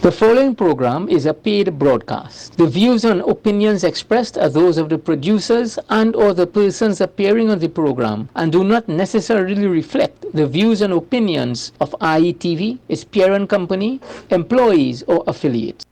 The following program is a paid broadcast. The views and opinions expressed are those of the producers and/or the persons appearing on the program and do not necessarily reflect the views and opinions of IETV, its parent company, employees, or affiliates.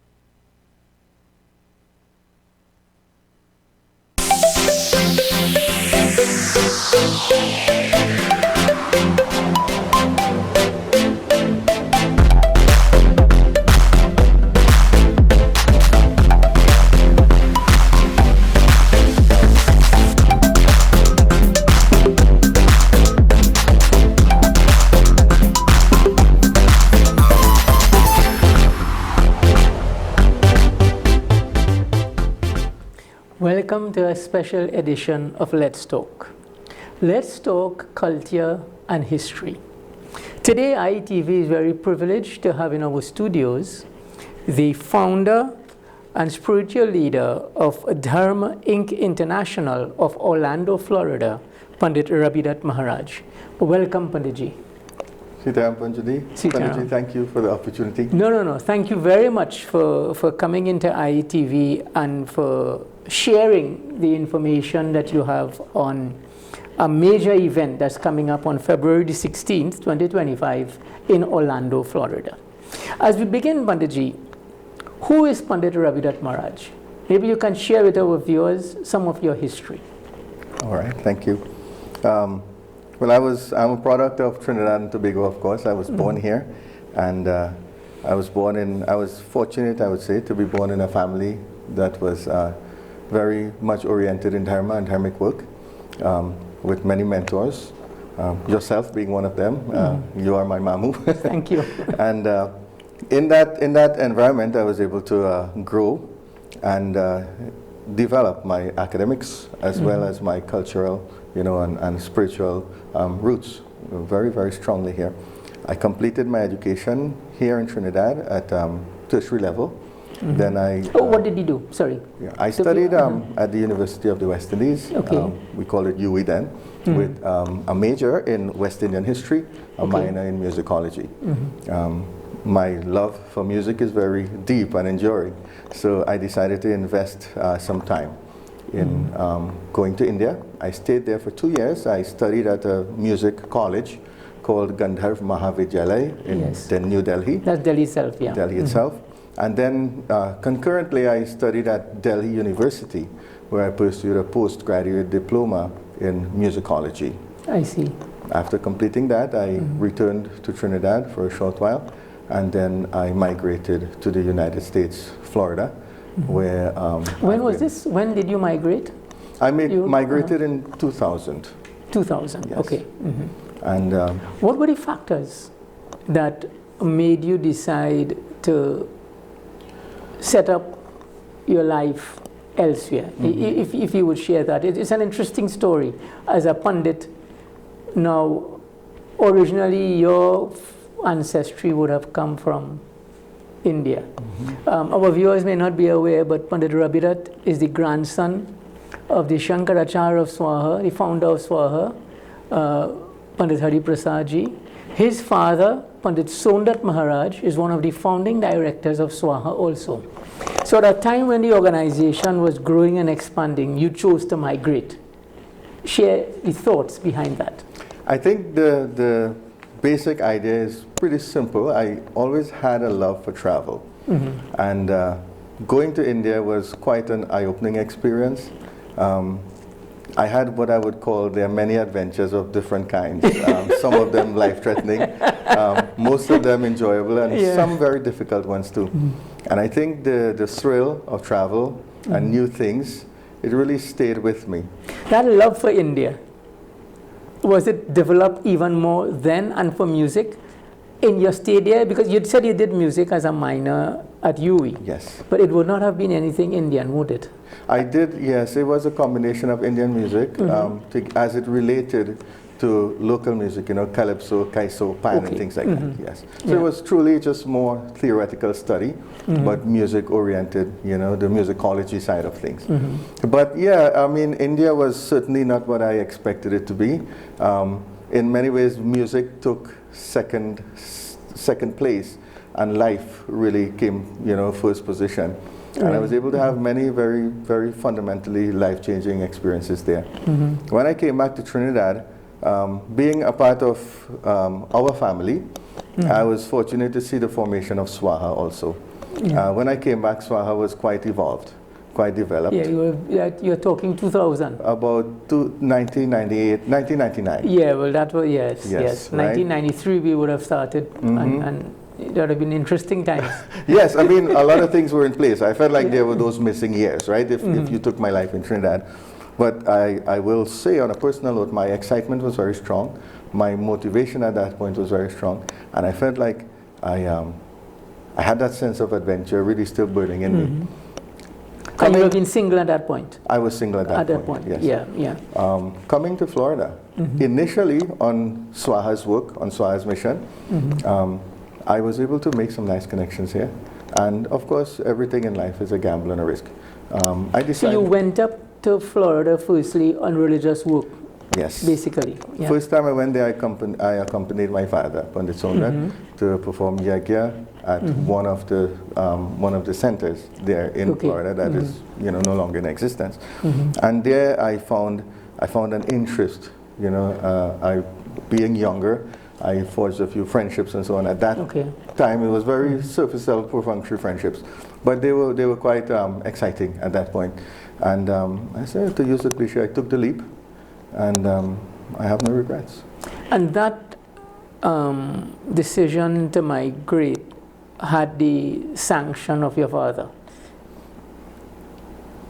Welcome to a special edition of Let's Talk. Let's Talk Culture and History. Today, IETV is very privileged to have in our studios the founder and spiritual leader of Dharma Inc. International of Orlando, Florida, Pundit Rabidutt Maharaj. Welcome, Panditji. Sitaram Panjali. Panditji, thank you for the opportunity. No. Thank you very much for coming into IETV and for sharing the information that you have on a major event that's coming up on February the 16th, 2025 in Orlando, Florida. As we begin, Panditji, who is Pandit Rabidutt Maharaj? Maybe you can share with our viewers some of your history. All right, thank you. Well, I'm a product of Trinidad and Tobago, of course. I was born here, and I was fortunate, I would say, to be born in a family that was very much oriented in Dharma and Dharmic work, with many mentors, yourself being one of them. You are my mamu. Thank you. And in that environment, I was able to grow and develop my academics as well as my cultural, and spiritual roots very, very strongly here. I completed my education here in Trinidad at tertiary level. Then what did you do? Sorry. Yeah, I studied at the University of the West Indies. Okay. We call it UE then, with a major in West Indian history, a minor in musicology. My love for music is very deep and enduring, so I decided to invest some time in going to India. I stayed there for 2 years. I studied at a music college called Rabidutt Maharaj in New Delhi. That's Delhi itself, yeah. Delhi itself. And then concurrently, I studied at Delhi University, where I pursued a postgraduate diploma in musicology. I see. After completing that, I returned to Trinidad for a short while, and then I migrated to the United States, Florida, where... when was this? When did you migrate? I migrated in 2000. 2000, yes. Okay. And what were the factors that made you decide to set up your life elsewhere? If you would share that. It's an interesting story. As a Pundit, now, originally your ancestry would have come from India. Our viewers may not be aware, but Pandit Rabidutt is the grandson of the Shankaracharya of Swaha, the founder of Swaha, Pandit Hari Prasad ji. His father, Pandit Rabidutt Maharaj, is one of the founding directors of Swaha also. So at a time when the organization was growing and expanding, you chose to migrate. Share the thoughts behind that. I think the basic idea is pretty simple. I always had a love for travel. And going to India was quite an eye-opening experience. I had what I would call, there are many adventures of different kinds. Some of them life-threatening, most of them enjoyable, and some very difficult ones too. And I think the thrill of travel and new things, it really stayed with me. That love for India, was it developed even more then and for music in your stay there? Because you said you did music as a minor at UE. Yes. But it would not have been anything Indian, would it? I did, yes. It was a combination of Indian music as it related to local music, calypso, kaiso, pan, and things like that, yes. So it was truly just more theoretical study, but music-oriented, the musicology side of things. But yeah, I mean, India was certainly not what I expected it to be. In many ways, music took second place and life really came, first position. And I was able to have many very, very fundamentally life-changing experiences there. When I came back to Trinidad, being a part of our family, I was fortunate to see the formation of SWAHA also. When I came back, SWAHA was quite evolved, quite developed. Yeah, you're talking 2000. About 1998, 1999. Yeah, well, that was, yes. Right? 1993 we would have started, and it would have been interesting times. Yes, I mean, a lot of things were in place. I felt like there were those missing years, right, if you took my life in Trinidad. But I will say on a personal note, my excitement was very strong. My motivation at that point was very strong. And I felt like I had that sense of adventure really still burning in me. And you have been single at that point? I was single at that point. Yes. Yeah. Coming to Florida, initially on SWAHA's work, on SWAHA's mission, I was able to make some nice connections here. And of course, everything in life is a gamble and a risk. I decided. So you went up to Florida firstly on religious work? Yes. Basically. Yeah. First time I went there, I accompanied my father, Pundit, to perform yagya at one of the centers there in Florida that is no longer in existence. And there I found an interest. Being younger, I forged a few friendships and so on. At that time, it was very surface level, perfunctory friendships, but they were quite exciting at that point. And I said, to use the cliche, I took the leap, and I have no regrets. And that decision to migrate had the sanction of your father?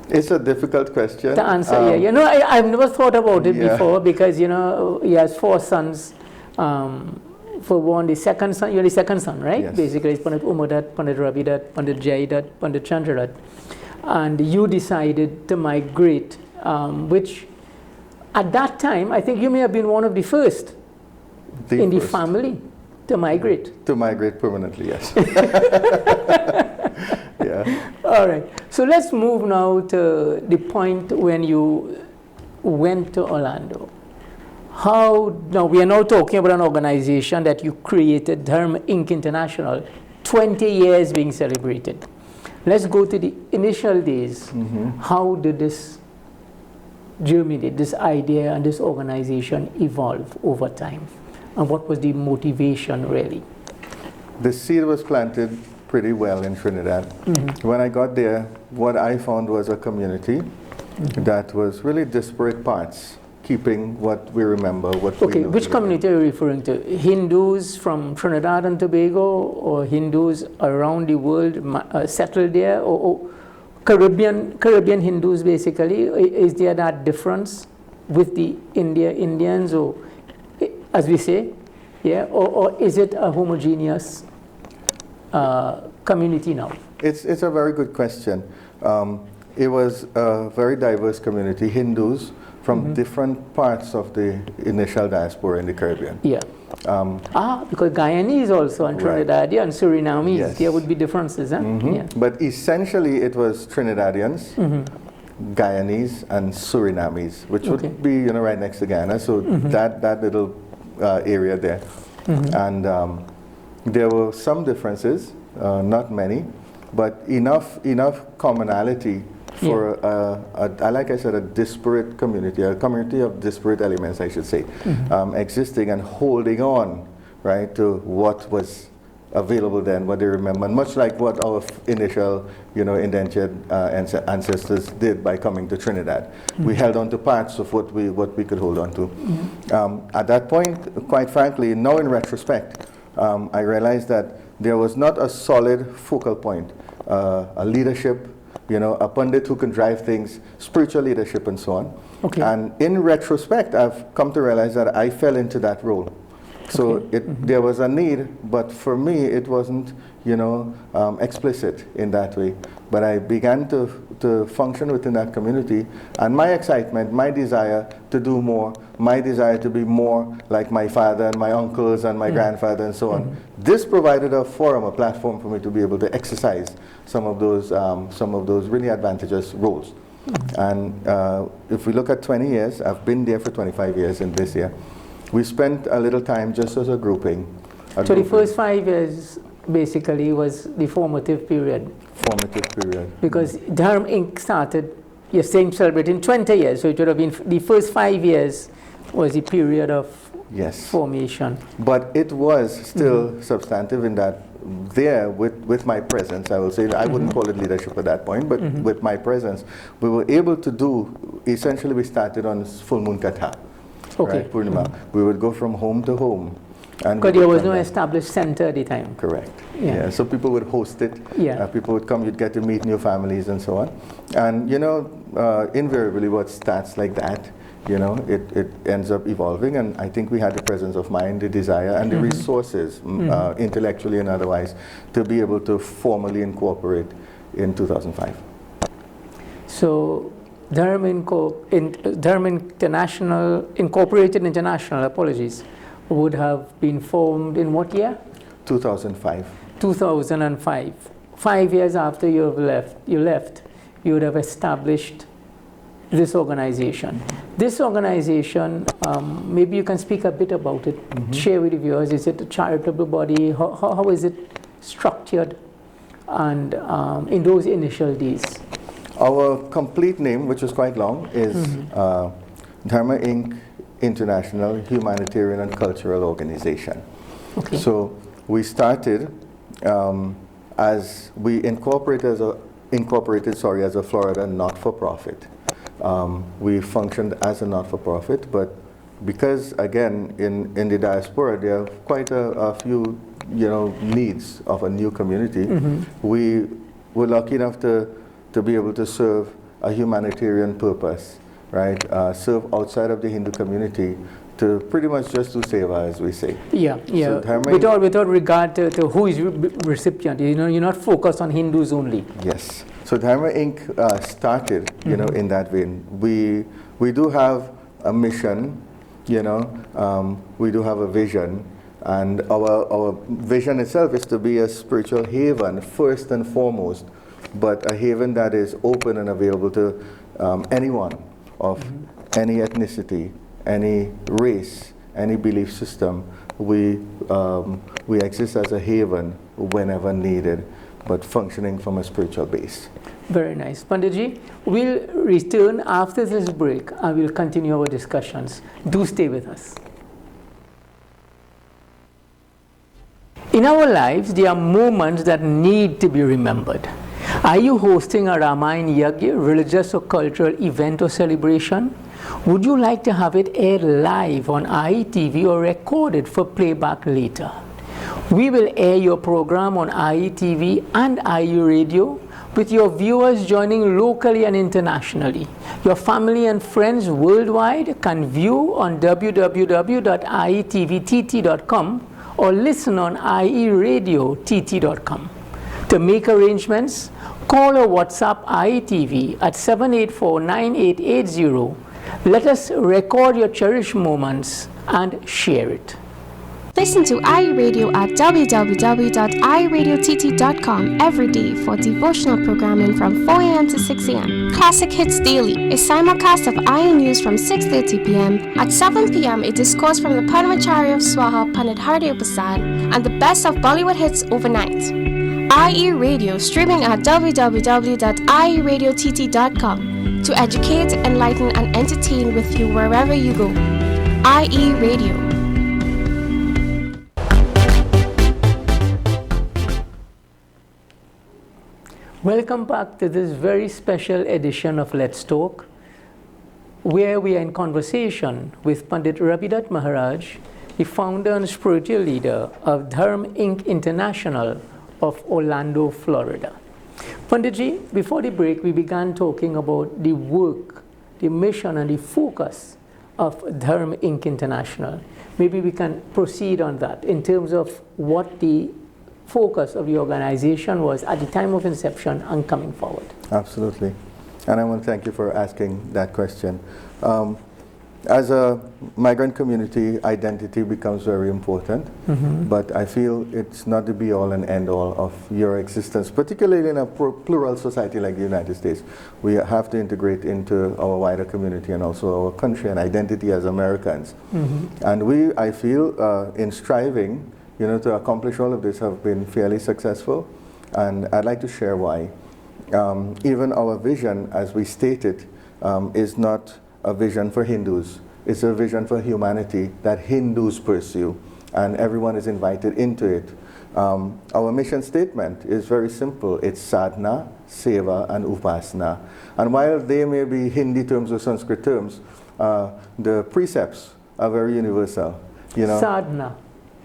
It's a difficult question to answer. I've never thought about it before, because he has 4 sons. For one, the second son, you're the second son, right? Yes. Basically, it's Pundit Umadat, Pundit Rabidutt, Pundit Jaidutt, Pundit Chandradutt. And you decided to migrate, which at that time, I think you may have been one of the first in the family to migrate. To migrate permanently, yes. Yeah. All right. So let's move now to the point when you went to Orlando. Now we are now talking about an organization that you created, Dharma Inc. International, 20 years being celebrated. Let's go to the initial days. How did this germinate, this idea and this organization evolve over time? And what was the motivation really? The seed was planted pretty well in Trinidad. When I got there, what I found was a community that was really disparate parts, keeping what we remember, what we know. Which community are you referring to? Hindus from Trinidad and Tobago, or Hindus around the world settled there, or Caribbean Hindus basically? Is there that difference with the Indians, or as we say, or is it a homogeneous community now? It's a very good question. It was a very diverse community, Hindus from different parts of the initial diaspora in the Caribbean. Yeah. Because Guyanese also and Trinidadian and Surinamese, there would be differences, huh? Yeah. But essentially it was Trinidadians, Guyanese, and Surinamese, which would be right next to Guyana. So that little area there, and there were some differences, not many, but enough commonality for like I said, a disparate community, a community of disparate elements, I should say, existing and holding on, right, to what was available then, what they remember, and much like what our initial, indentured ancestors did by coming to Trinidad. We held on to parts of what we could hold on to. At that point, quite frankly, now in retrospect, I realized that there was not a solid focal point, a leadership, a pundit who can drive things, spiritual leadership and so on. And in retrospect, I've come to realize that I fell into that role. So there was a need, but for me it wasn't, explicit in that way. But I began to function within that community, and my excitement, my desire to do more, my desire to be more like my father and my uncles and my grandfather and so on. This provided a forum, a platform for me to be able to exercise some of those really advantageous roles. And if we look at 20 years, I've been there for 25 years in this year. We spent a little time just as a grouping. So the first 5 years basically was the formative period. Formative period. Because Dharm Inc. started, you're saying celebrating 20 years, so it would have been the first 5 years was a period of Yes. formation. But it was still substantive in that there, with my presence, I will say, I wouldn't call it leadership at that point, but with my presence, we were able to do, essentially we started on full moon katha, Okay. right, Purnima. We would go from home to home. Because there was no established center at the time. Correct. Yeah. So people would host it. Yeah. People would come, you'd get to meet new families and so on. And you know, invariably what starts like that, you know, it ends up evolving, and I think we had the presence of mind, the desire, and the resources, intellectually and otherwise, to be able to formally incorporate in 2005. So Dharm International, Incorporated International, apologies, would have been formed in what year? 2005. 2005. 5 years after you left, you would have established this organization. This organization, maybe you can speak a bit about it, share with the viewers. Is it a charitable body? How is it structured? And in those initial days? Our complete name, which was quite long, is Dharma Inc. International Humanitarian and Cultural Organization. Okay. So we started as we incorporated as a Florida not-for-profit. We functioned as a not-for-profit, but because again in the diaspora there are quite a few needs of a new community, we were lucky enough to be able to serve a humanitarian purpose, right? Serve outside of the Hindu community to pretty much just do seva, as we say. Yeah, yeah. So without regard to who is recipient, you're not focused on Hindus only. Yes. So Dharma Inc. Started, in that vein. We do have a mission, we do have a vision, and our vision itself is to be a spiritual haven first and foremost, but a haven that is open and available to anyone of any ethnicity, any race, any belief system. We exist as a haven whenever needed, but functioning from a spiritual base. Very nice. Panditji, we'll return after this break and we'll continue our discussions. Do stay with us. In our lives, there are moments that need to be remembered. Are you hosting a Ramayana Yagya, religious or cultural event or celebration? Would you like to have it aired live on IETV or recorded for playback later? We will air your program on IETV and IE Radio, with your viewers joining locally and internationally. Your family and friends worldwide can view on www.ietvtt.com or listen on ieradiott.com. To make arrangements, call or WhatsApp IETV at 784-9880. Let us record your cherished moments and share it. Listen to IE Radio at www.ieradiott.com every day for devotional programming from 4 a.m. to 6 a.m. Classic Hits Daily, a simulcast of IE News from 6:30 p.m. At 7 p.m. a discourse from the Padmacharya of Swaha, Pandit Hardev Prasad, and the best of Bollywood hits overnight. IE Radio, streaming at www.ieradiott.com to educate, enlighten, and entertain with you wherever you go. IE Radio. Welcome back to this very special edition of Let's Talk, where we are in conversation with Pandit Rabidutt Maharaj, the founder and spiritual leader of Dharm Inc. International of Orlando, Florida. Panditji, before the break, we began talking about the work, the mission, and the focus of Dharm Inc. International. Maybe we can proceed on that in terms of what the focus of the organization was at the time of inception and coming forward. Absolutely. And I want to thank you for asking that question. As a migrant community, identity becomes very important, but I feel it's not the be-all and end-all of your existence, particularly in a plural society like the United States. We have to integrate into our wider community and also our country and identity as Americans. And I feel, in striving to accomplish all of this have been fairly successful, and I'd like to share why. Even our vision, as we stated, is not a vision for Hindus. It's a vision for humanity that Hindus pursue, and everyone is invited into it. Our mission statement is very simple. It's sadhana, seva, and upasana. And while they may be Hindi terms or Sanskrit terms, the precepts are very universal. Sadhana.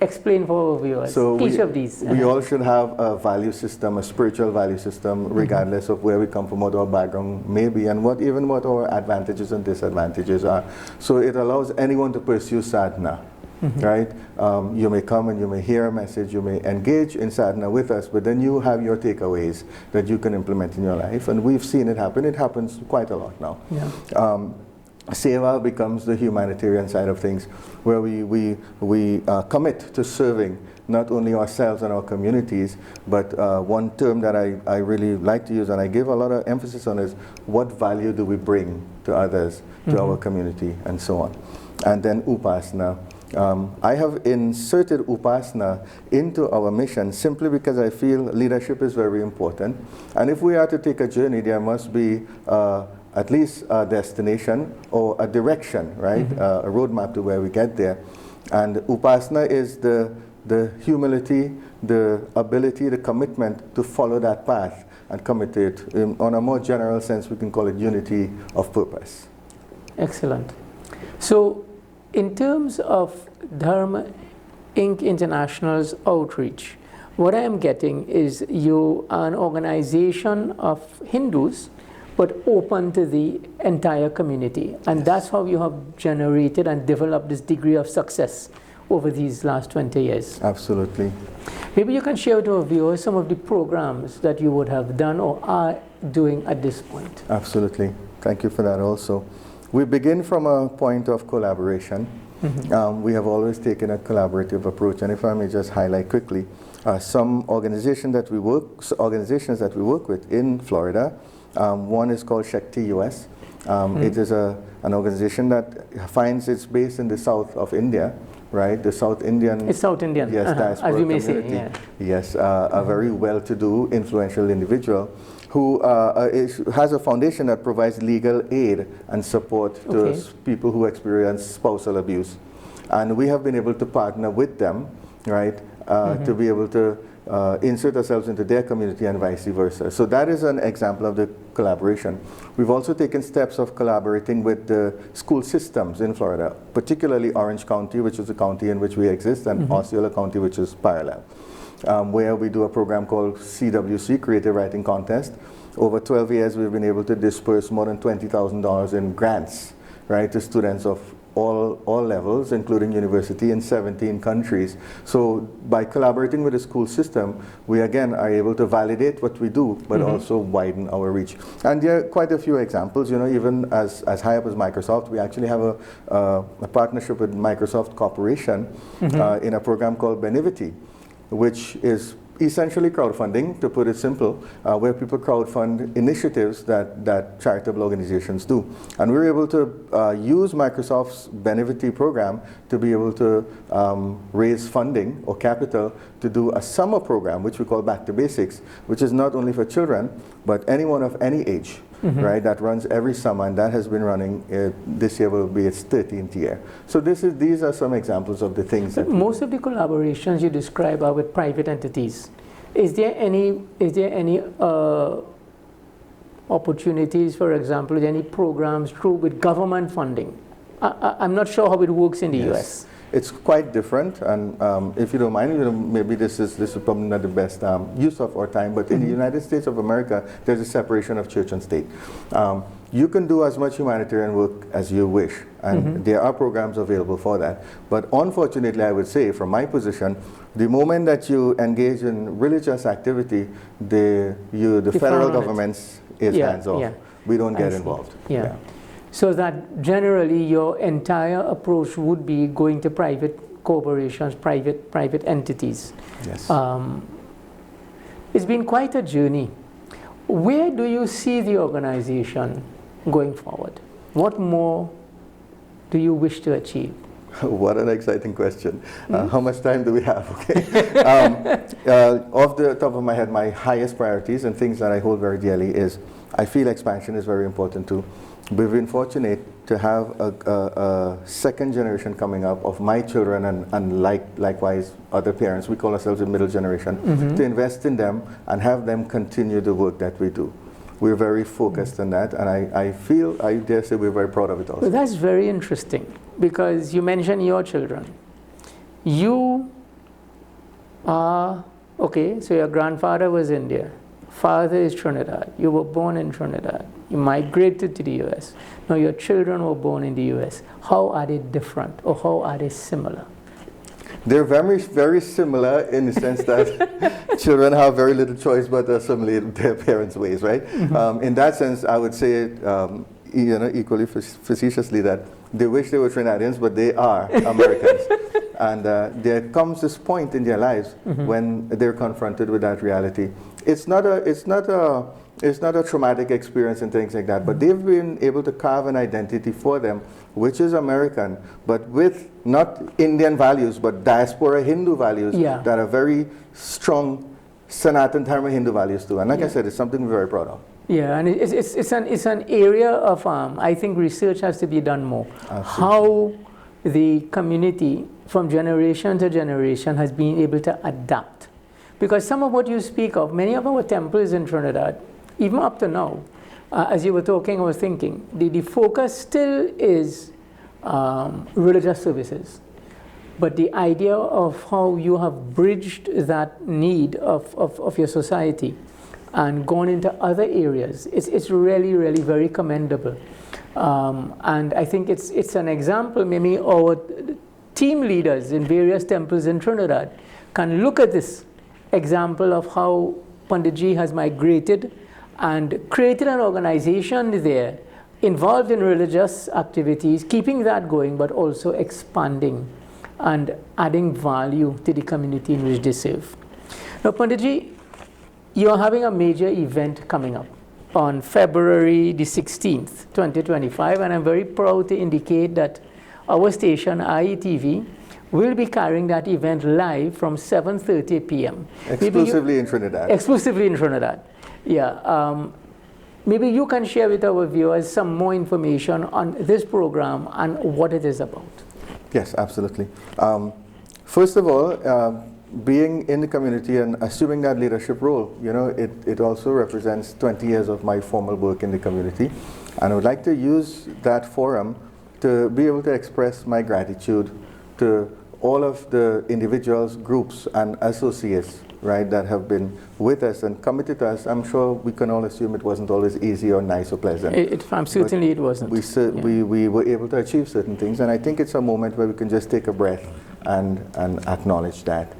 Explain for our viewers. So each of these. We all should have a value system, a spiritual value system, regardless of where we come from, what our background may be, and what our advantages and disadvantages are. So it allows anyone to pursue sadhana, right? You may come and you may hear a message, you may engage in sadhana with us, but then you have your takeaways that you can implement in your life, and we've seen it happen. It happens quite a lot now. Yeah. Seva becomes the humanitarian side of things, where we commit to serving not only ourselves and our communities, but one term that I really like to use and I give a lot of emphasis on is what value do we bring to others, to our community, and so on. And then upasana. I have inserted upasana into our mission simply because I feel leadership is very important. And if we are to take a journey, there must be at least a destination or a direction, right? A roadmap to where we get there. And upasana is the humility, the ability, the commitment to follow that path and commit to it. On a more general sense, we can call it unity of purpose. Excellent. So, in terms of Dharma Inc. International's outreach, what I am getting is you are an organization of Hindus, but open to the entire community. And that's how you have generated and developed this degree of success over these last 20 years. Absolutely. Maybe you can share with our viewers some of the programs that you would have done or are doing at this point. Absolutely. Thank you for that also. We begin from a point of collaboration. We have always taken a collaborative approach, and if I may just highlight quickly, some organizations that we work with in Florida. One is called Shakti US. It is an organization that finds its base in the south of India, right? The South Indian. It's South Indian. Yes, diaspora as you may community. say. Yeah. Yes, a very well-to-do, influential individual who has a foundation that provides legal aid and support to people who experience spousal abuse. And we have been able to partner with them, right, to be able to insert ourselves into their community and vice versa. So that is an example of the collaboration. We've also taken steps of collaborating with the school systems in Florida, particularly Orange County, which is the county in which we exist, and Osceola County, which is parallel, where we do a program called CWC, Creative Writing Contest. Over 12 years, we've been able to disperse more than $20,000 in grants, right, to students of all levels, including university, in 17 countries. So by collaborating with the school system, we again are able to validate what we do, but also widen our reach. And there are quite a few examples, even as high up as Microsoft. We actually have a partnership with Microsoft Corporation in a program called Benivity, which is essentially crowdfunding, to put it simple, where people crowdfund initiatives that charitable organizations do. And we were able to use Microsoft's Benivity program to be able to raise funding or capital to do a summer program, which we call Back to Basics, which is not only for children, but anyone of any age, right, that runs every summer, and that has been running, this year will be its 13th year. So these are some examples of the things that most of the collaborations you describe are with private entities. Is there any opportunities, for example, any programs with government funding? I'm not sure how it works in the US. It's quite different, and if you don't mind, maybe this is probably not the best use of our time, but in the United States of America, there's a separation of church and state. You can do as much humanitarian work as you wish, and there are programs available for that. But unfortunately, I would say, from my position, the moment that you engage in religious activity, the federal government is hands off. Yeah. We don't get involved. Yeah. So that generally your entire approach would be going to private corporations, private entities. Yes. It's been quite a journey. Where do you see the organization going forward? What more do you wish to achieve? What an exciting question. How much time do we have? Okay. Off the top of my head, my highest priorities and things that I hold very dearly is I feel expansion is very important too. We've been fortunate to have a second generation coming up of my children and likewise other parents. We call ourselves the middle generation, to invest in them and have them continue the work that we do. We're very focused on that, and I dare say we're very proud of it also. Well, that's very interesting, because you mentioned your children. You are, okay, so your grandfather was India, father is Trinidad, you were born in Trinidad, you migrated to the US, now your children were born in the US. How are they different, or how are they similar? They're very, very similar in the sense that children have very little choice but to assimilate their parents' ways, right? In that sense, I would say, equally facetiously, that they wish they were Trinidadians, but they are Americans. And there comes this point in their lives when they're confronted with that reality. It's not a traumatic experience and things like that, but they've been able to carve an identity for them, which is American, but with not Indian values, but diaspora Hindu values that are very strong Sanatan Dharma Hindu values too. And like I said, it's something we're very proud of. Yeah, and it's an area of, I think research has to be done more. Absolutely. How the community from generation to generation has been able to adapt. Because some of what you speak of, many of our temples in Trinidad, even up to now, as you were talking, I was thinking, the focus still is religious services. But the idea of how you have bridged that need of your society and gone into other areas, it's really, really very commendable. And I think it's an example. Maybe our team leaders in various temples in Trinidad can look at this example of how Punditji has migrated and created an organization there involved in religious activities, keeping that going, but also expanding and adding value to the community in which they serve. Now, Punditji, you are having a major event coming up on February the 16th, 2025, and I'm very proud to indicate that our station, IETV, will be carrying that event live from 7:30 p.m. Exclusively in Trinidad. Exclusively in Trinidad. Yeah. Maybe you can share with our viewers some more information on this program and what it is about. Yes, absolutely. First of all, being in the community and assuming that leadership role, it also represents 20 years of my formal work in the community. And I would like to use that forum to be able to express my gratitude to all of the individuals, groups, and associates, right, that have been with us and committed to us. I'm sure we can all assume it wasn't always easy or nice or pleasant. Certainly it wasn't. We were able to achieve certain things, and I think it's a moment where we can just take a breath and acknowledge that.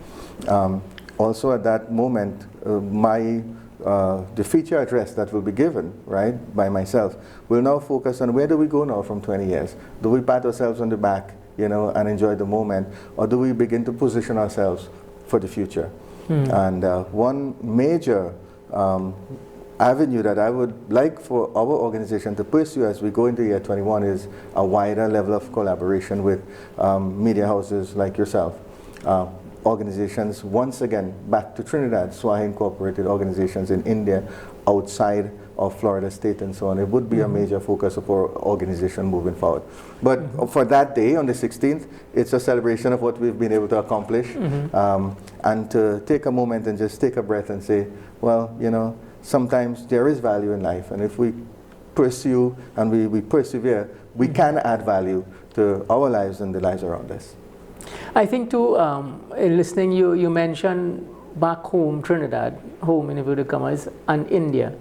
Also at that moment, the feature address that will be given, right, by myself, will now focus on where do we go now from 20 years? Do we pat ourselves on the back, and enjoy the moment, or do we begin to position ourselves for the future? And one major avenue that I would like for our organization to pursue as we go into year 21 is a wider level of collaboration with media houses like yourself. Organizations, once again, back to Trinidad, SWAHI Incorporated organizations in India, outside of Florida State and so on. It would be a major focus of our organization moving forward. But for that day, on the 16th, it's a celebration of what we've been able to accomplish. And to take a moment and just take a breath and say, well, sometimes there is value in life. And if we pursue and we persevere, we can add value to our lives and the lives around us. I think too, in listening, you mentioned back home, Trinidad, home in inverted commas, and India.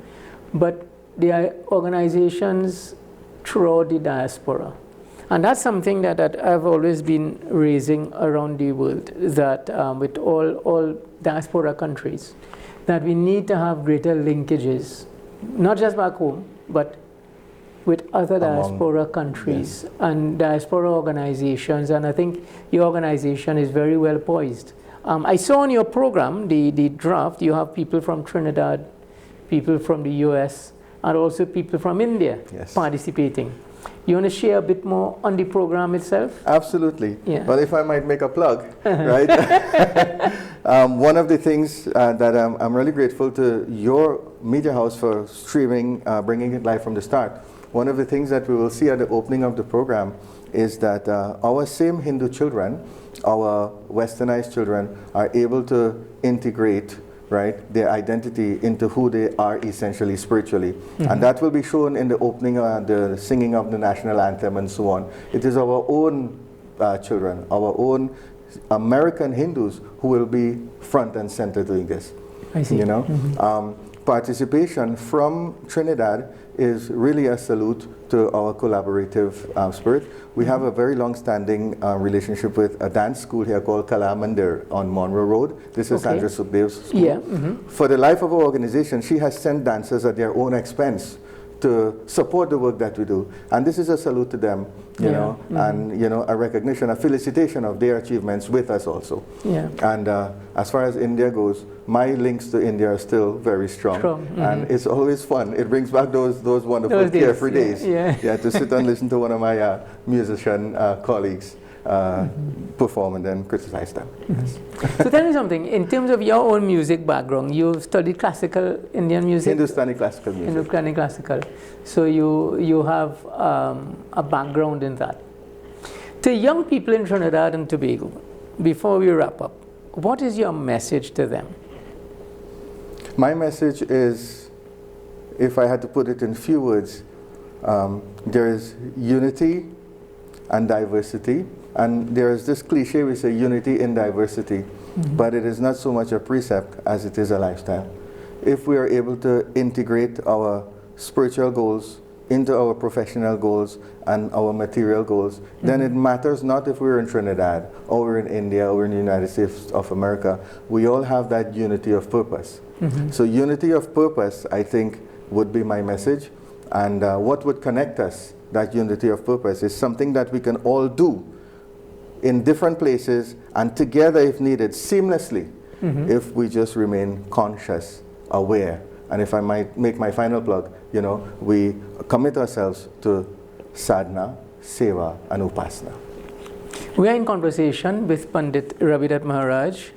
But there are organizations throughout the diaspora. And that's something that I've always been raising around the world, that with all diaspora countries, that we need to have greater linkages, not just back home, but with other diaspora countries and diaspora organizations. And I think your organization is very well poised. I saw on your program, the draft, you have people from Trinidad, people from the US, and also people from India participating. You want to share a bit more on the program itself? Absolutely. Yeah. Well, if I might make a plug, right? One of the things that I'm really grateful to your media house for streaming, bringing it live from the start. One of the things that we will see at the opening of the program is that our same Hindu children, our westernized children, are able to integrate, right, their identity into who they are essentially spiritually. And that will be shown in the opening, the singing of the national anthem and so on. It is our own children, our own American Hindus who will be front and center doing this. I see. You know? Participation from Trinidad is really a salute to our collaborative spirit. We have a very long-standing relationship with a dance school here called Kala Mandir on Monroe Road. This is Sandra Sukhdev's school. Yeah. For the life of our organization, she has sent dancers at their own expense to support the work that we do. And this is a salute to them, you know, and, you know, a recognition, a felicitation of their achievements with us also. Yeah. And as far as India goes, my links to India are still very strong. And it's always fun. It brings back those wonderful carefree days. Yeah, to sit and listen to one of my musician colleagues perform and then criticize them. So tell me something, in terms of your own music background, you've studied classical Indian music? Hindustani classical music. Hindustani classical. So you have a background in that. To young people in Trinidad and Tobago, before we wrap up, what is your message to them? My message is, if I had to put it in few words, there is unity and diversity. And there is this cliche, we say unity in diversity, but it is not so much a precept as it is a lifestyle. If we are able to integrate our spiritual goals into our professional goals and our material goals, then it matters not if we're in Trinidad or we're in India or we're in the United States of America. We all have that unity of purpose. So unity of purpose, I think, would be my message. And what would connect us, that unity of purpose, is something that we can all do in different places and together if needed, seamlessly, if we just remain conscious, aware. And if I might make my final plug, you know, we commit ourselves to sadhana, seva, and upasana. We are in conversation with Pundit Rabidutt Maharaj,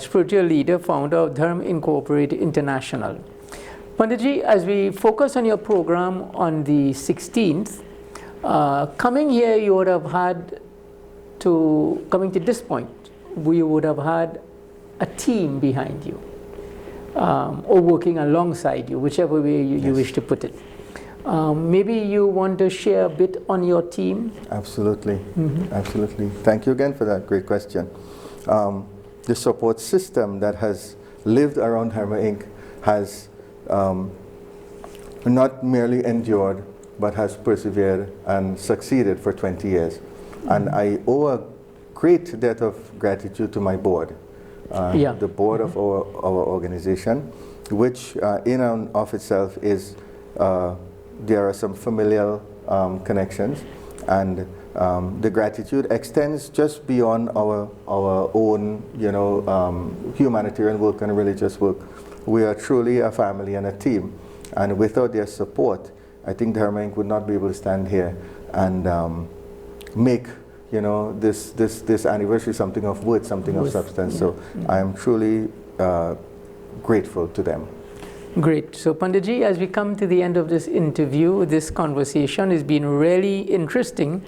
spiritual leader, founder of Dharma Incorporated International. Panditji, as we focus on your program on the 16th, coming here, you would have had coming to this point, we would have had a team behind you, or working alongside you, whichever way you wish to put it. Maybe you want to share a bit on your team? Absolutely, absolutely. Thank you again for that great question. The support system that has lived around Dharma Inc. has not merely endured, but has persevered and succeeded for 20 years. And I owe a great debt of gratitude to my board, the board of our organization, which in and of itself is, there are some familial connections, and the gratitude extends just beyond our own, you know, humanitarian work and religious work. We are truly a family and a team, and without their support, I think Dharma Inc. would not be able to stand here and make, you know, this anniversary something of worth, something of substance. So I am truly grateful to them. Great. So Panditji, as we come to the end of this interview, this conversation has been really interesting,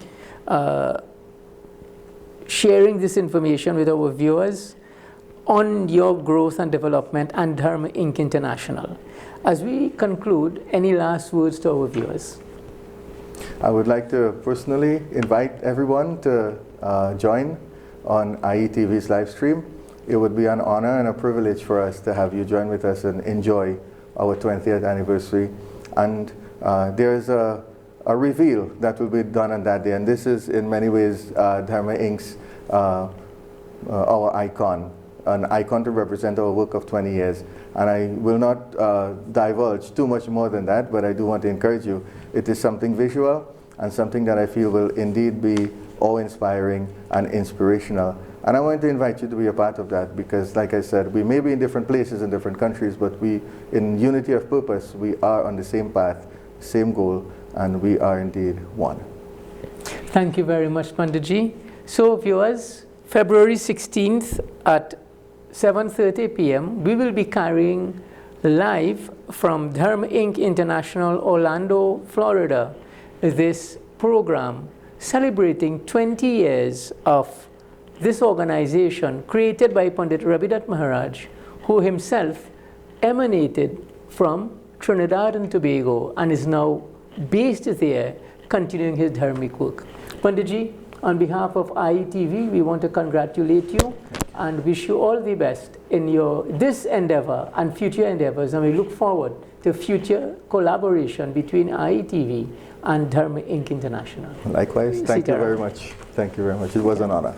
sharing this information with our viewers on your growth and development and Dharma Inc. International. As we conclude, any last words to our viewers? I would like to personally invite everyone to join on IETV's live stream. It would be an honor and a privilege for us to have you join with us and enjoy our 20th anniversary. And there's a reveal that will be done on that day. And this is in many ways Dharma Inc.'s our icon, an icon to represent our work of 20 years. And I will not divulge too much more than that, but I do want to encourage you. It is something visual and something that I feel will indeed be awe-inspiring and inspirational. And I want to invite you to be a part of that because, like I said, we may be in different places in different countries, but we, in unity of purpose, we are on the same path, same goal, and we are indeed one. Thank you very much, Panditji. So, viewers, February 16th at 7:30 p.m., we will be carrying live from Dharma Inc. International, Orlando, Florida, this program celebrating 20 years of this organization created by Pundit Rabidutt Maharaj, who himself emanated from Trinidad and Tobago and is now based there, continuing his dharmic work. Panditji, on behalf of IETV, we want to congratulate you and wish you all the best in your this endeavor and future endeavors, and we look forward to future collaboration between IETV and Dharma Inc. International. Likewise, thank you very much. Thank you very much. It was an honor.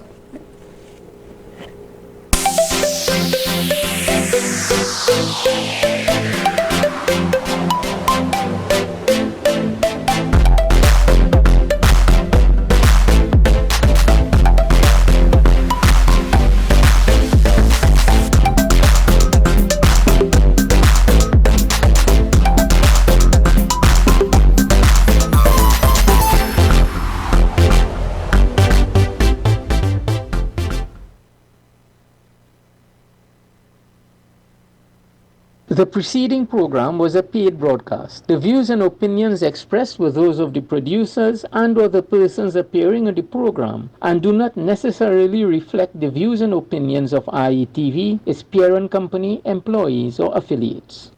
The preceding program was a paid broadcast. The views and opinions expressed were those of the producers and or the persons appearing on the program and do not necessarily reflect the views and opinions of IETV, its parent company, employees, or affiliates.